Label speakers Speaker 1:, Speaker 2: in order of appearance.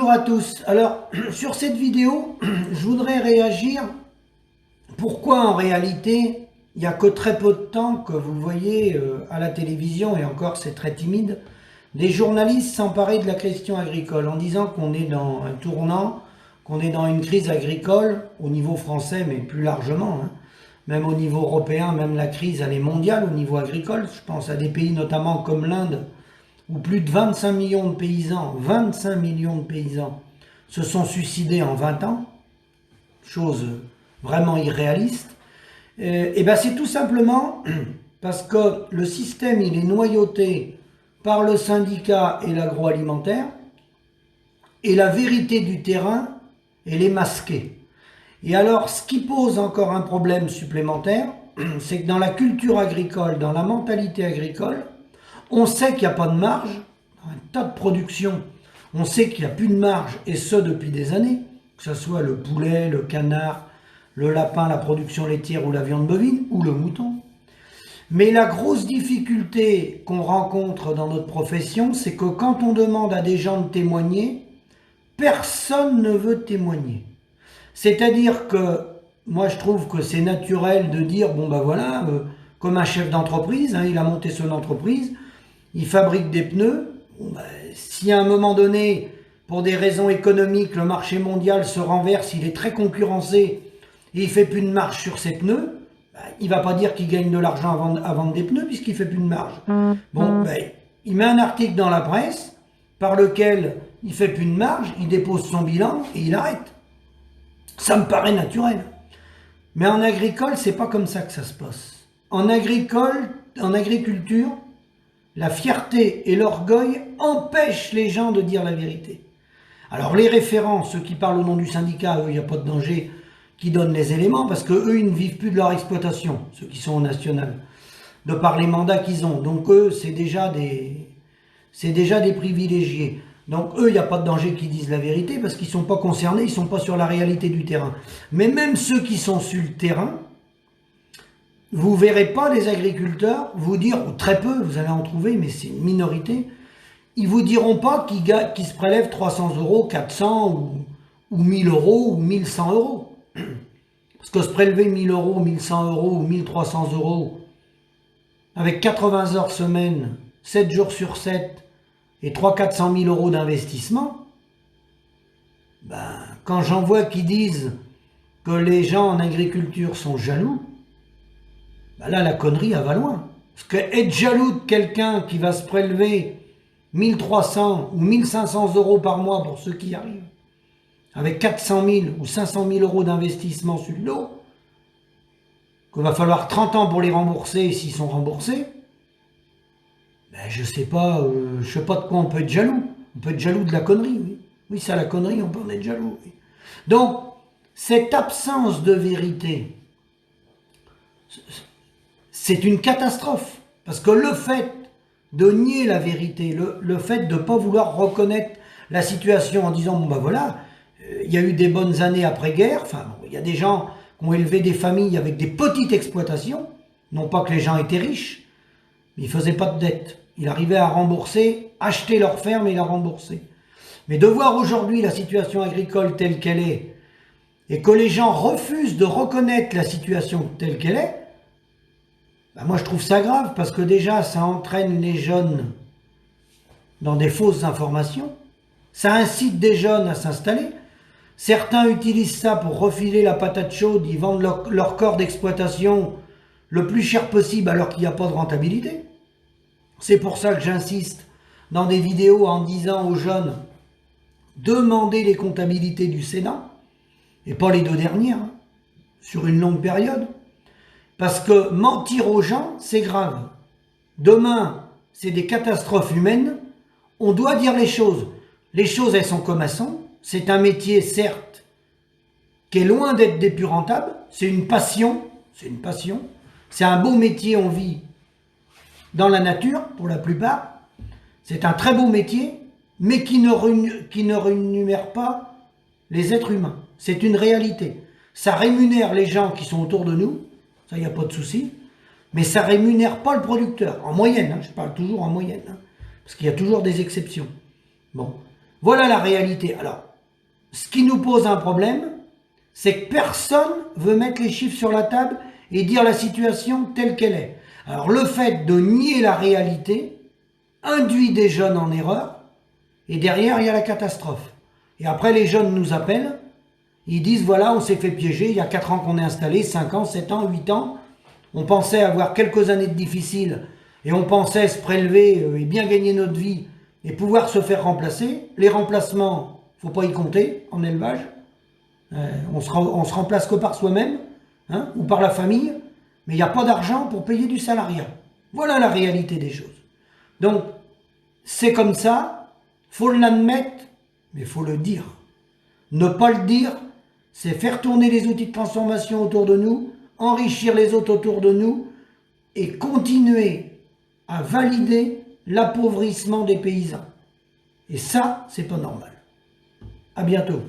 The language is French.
Speaker 1: Bonjour à tous. Alors, sur cette vidéo, je voudrais réagir. Pourquoi en réalité, il n'y a que très peu de temps que vous voyez à la télévision, et encore c'est très timide, des journalistes s'emparer de la question agricole en disant qu'on est dans un tournant, qu'on est dans une crise agricole au niveau français, mais plus largement, hein. Même au niveau européen, même la crise elle est mondiale au niveau agricole. Je pense à des pays notamment comme l'Inde, où plus de 25 millions de paysans se sont suicidés en 20 ans, chose vraiment irréaliste. Et ben c'est tout simplement parce que le système il est noyauté par le syndicat et l'agroalimentaire, et la vérité du terrain elle est masquée. Et alors ce qui pose encore un problème supplémentaire, c'est que dans la culture agricole, dans la mentalité agricole, on sait qu'il n'y a pas de marge, dans un tas de productions, on sait qu'il n'y a plus de marge, et ce depuis des années, que ce soit le poulet, le canard, le lapin, la production laitière ou la viande bovine, ou le mouton. Mais la grosse difficulté qu'on rencontre dans notre profession, c'est que quand on demande à des gens de témoigner, personne ne veut témoigner. C'est-à-dire que, moi je trouve que c'est naturel de dire, bon ben voilà, comme un chef d'entreprise, hein, il a monté son entreprise, il fabrique des pneus. Bon ben, si à un moment donné, pour des raisons économiques, le marché mondial se renverse, il est très concurrencé et il ne fait plus de marge sur ses pneus, ben, il ne va pas dire qu'il gagne de l'argent à vendre des pneus puisqu'il ne fait plus de marge. Bon, ben, il met un article dans la presse par lequel il ne fait plus de marge, il dépose son bilan et il arrête. Ça me paraît naturel. Mais en agricole, c'est pas comme ça que ça se passe. En agriculture, la fierté et l'orgueil empêchent les gens de dire la vérité. Alors les référents, ceux qui parlent au nom du syndicat, eux, il n'y a pas de danger, qui donnent les éléments, parce qu'eux, ils ne vivent plus de leur exploitation, ceux qui sont au national, de par les mandats qu'ils ont. Donc eux, c'est déjà des privilégiés. Donc eux, il n'y a pas de danger qu'ils disent la vérité, parce qu'ils ne sont pas concernés, ils ne sont pas sur la réalité du terrain. Mais même ceux qui sont sur le terrain, vous ne verrez pas les agriculteurs vous dire, ou très peu, vous allez en trouver, mais c'est une minorité, ils ne vous diront pas qu'ils se prélèvent 300 euros, 400 ou 1000 euros ou 1100 euros. Parce que se prélever 1000 euros, 1100 euros ou 1300 euros, avec 80 heures semaine, 7 jours sur 7, et 300 000 à 400 000 euros d'investissement, ben, quand j'en vois qui disent que les gens en agriculture sont jaloux, ben là la connerie elle va loin. Parce que être jaloux de quelqu'un qui va se prélever 1300 ou 1500 euros par mois pour ceux qui y arrivent, avec 400 000 ou 500 000 euros d'investissement sur le dos, qu'il va falloir 30 ans pour les rembourser s'ils sont remboursés, ben, je sais pas de quoi on peut être jaloux. On peut être jaloux de la connerie, oui. Oui, ça, la connerie, on peut en être jaloux, oui. Donc, cette absence de vérité, c'est une catastrophe. Parce que le fait de nier la vérité, le fait de ne pas vouloir reconnaître la situation en disant, bon ben voilà, il y a eu des bonnes années après-guerre, enfin, bon, il y a des gens qui ont élevé des familles avec des petites exploitations, non pas que les gens étaient riches, mais ils ne faisaient pas de dette. Ils arrivaient à rembourser, acheter leur ferme et la rembourser. Mais de voir aujourd'hui la situation agricole telle qu'elle est, et que les gens refusent de reconnaître la situation telle qu'elle est, ben moi je trouve ça grave, parce que déjà ça entraîne les jeunes dans des fausses informations, ça incite des jeunes à s'installer. Certains utilisent ça pour refiler la patate chaude, ils vendent leur corps d'exploitation le plus cher possible alors qu'il n'y a pas de rentabilité. C'est pour ça que j'insiste dans des vidéos en disant aux jeunes, demandez les comptabilités du Sénat, et pas les 2 dernières, hein, sur une longue période. Parce que mentir aux gens, c'est grave. Demain, c'est des catastrophes humaines, on doit dire les choses. Les choses, elles sont comme elles sont. C'est un métier, certes, qui est loin d'être des plus rentables. C'est une passion. C'est un beau métier, on vit dans la nature, pour la plupart. C'est un très beau métier, mais qui ne rémunère pas les êtres humains. C'est une réalité. Ça rémunère les gens qui sont autour de nous, ça, il n'y a pas de souci, mais ça ne rémunère pas le producteur. En moyenne, hein, je parle toujours en moyenne, hein, parce qu'il y a toujours des exceptions. Bon. Voilà la réalité. Alors, ce qui nous pose un problème, c'est que personne veut mettre les chiffres sur la table et dire la situation telle qu'elle est. Alors, le fait de nier la réalité induit des jeunes en erreur, et derrière, il y a la catastrophe. Et après, les jeunes nous appellent, ils disent, voilà, on s'est fait piéger, il y a 4 ans qu'on est installé, 5 ans, 7 ans, 8 ans, on pensait avoir quelques années de difficiles, et on pensait se prélever et bien gagner notre vie, et pouvoir se faire remplacer. Les remplacements, faut pas y compter en élevage. On se remplace que par soi-même, hein, ou par la famille, mais il n'y a pas d'argent pour payer du salariat. Voilà la réalité des choses. Donc, c'est comme ça, faut l'admettre, mais faut le dire. Ne pas le dire, c'est faire tourner les outils de transformation autour de nous, enrichir les autres autour de nous, et continuer à valider l'appauvrissement des paysans. Et ça, c'est pas normal. À bientôt.